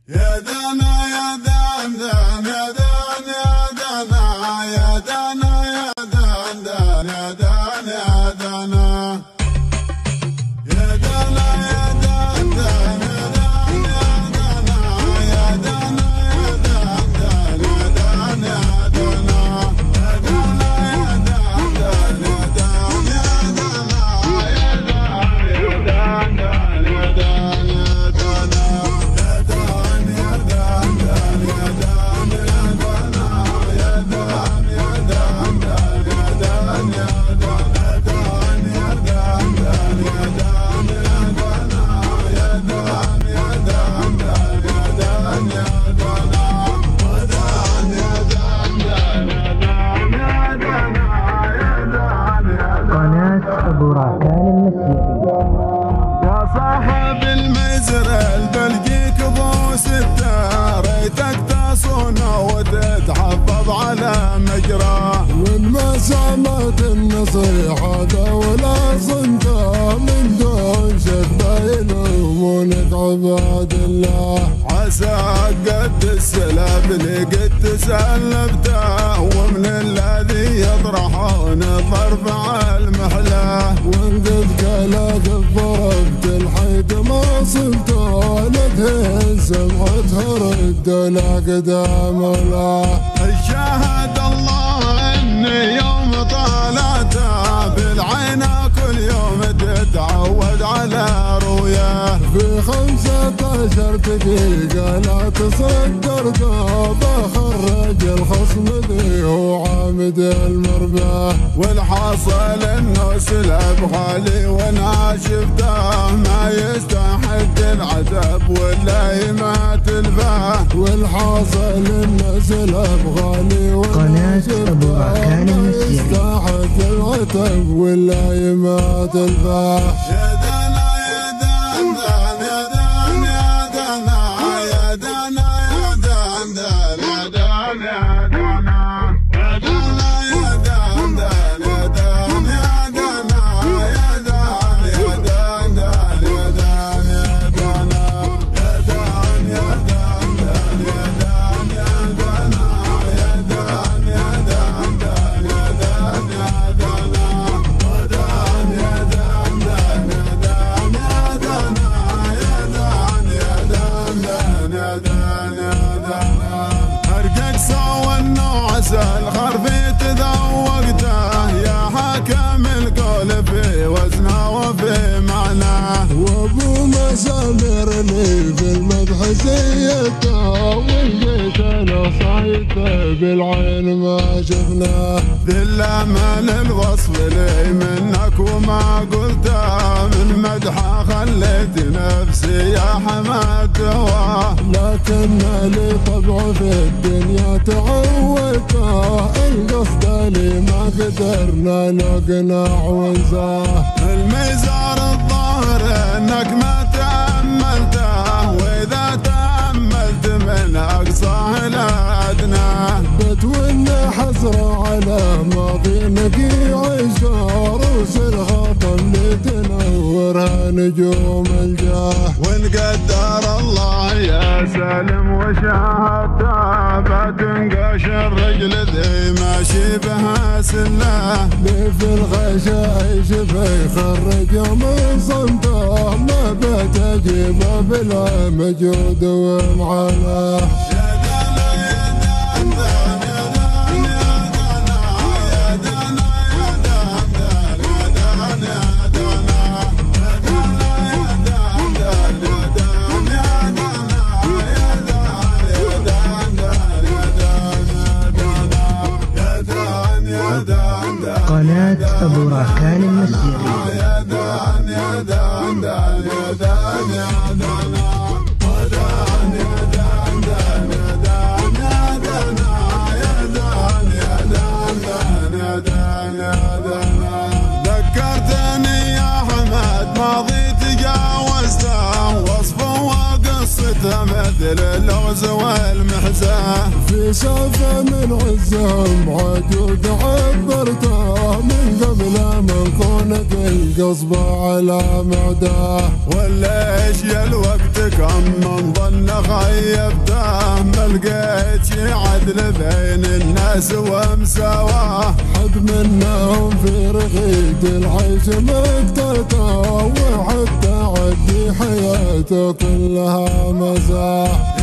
يا دانا يا دان دان يا دان يا دانا يا دانا يا دان دان يا دان يا دانا يا دانا يا دان دان يا دان يا دانا يا دانا يا دان دان يا دان يا دانا يا دانا يا دان دان يا دان يا دانا يا دان يا دان يا دانا يا صاحب المزر البلقيك ابو ستة ريتك تصون وتتحفظ على مجراه من ما سمعت النصيحة ولا صنته من دون شك يلومونك عباد الله عساك قد السلاب اللي قد تسلبته ومن الذي يطرحون الضرب على المحلاه وان قد قالك ضربت الحيط ما صلته لك سمعتها رد لك دام الله شاهد الله اني يوم طالعته بالعين كل يوم تتعود على رؤياه في 15 دقيقة لا تصدرته بخرج الخصم ذي هو عامد المرباه والحاصل انه سلب غالي وانا شفته ما يستحق العتب ولا يمات الفاه والحاصل انه سلب غالي وانا شفته ما يستحق العتب ولا يمات الفاه الخرفي تذوقته يا حاكم القول في وزنه وفي معناه وابو مسامر لي في المدح سيته ولقيت له صايته بالعين ما شفناه ذله من الوصف لي منك وما قلته من مدحه خليت نفسي يا حماد هواه لكن لي طبع في الدنيا تعودته القصد لي ما قدرنا له قناع ونزاه الميزار الظاهر انك ما تأملته واذا تأملت من اقصاه لادناه بتون حسرة على ماضي نقيع الشروس الخطم لتنورها نجوم الجاه وان قدر الله يا سالم وشاهدته بتنقش الرجل ذي ماشي بها سله في الغشايش بيخرج من صمته ما بتجيبه بلا مجهود ومعاناه قناة أبو راكان المسيري. يا دان يا دان دان يا دان يا دان يا دان يا دان يا دان يا دان يا دان يا دان يا دان ذكرتني يا حماد ماضي تجاوزته وصفه وقصته مثل اللغز والمحزاه في سالفة من عزهم عجود عبرته من قبل من كونك القصبة على معداه ولا ايش يا الوقت كم من ظن خير بين الناس ومساواه. حد منهم في رغيد العيش مقتلته، وحتى عدي حياته كلها مزاح.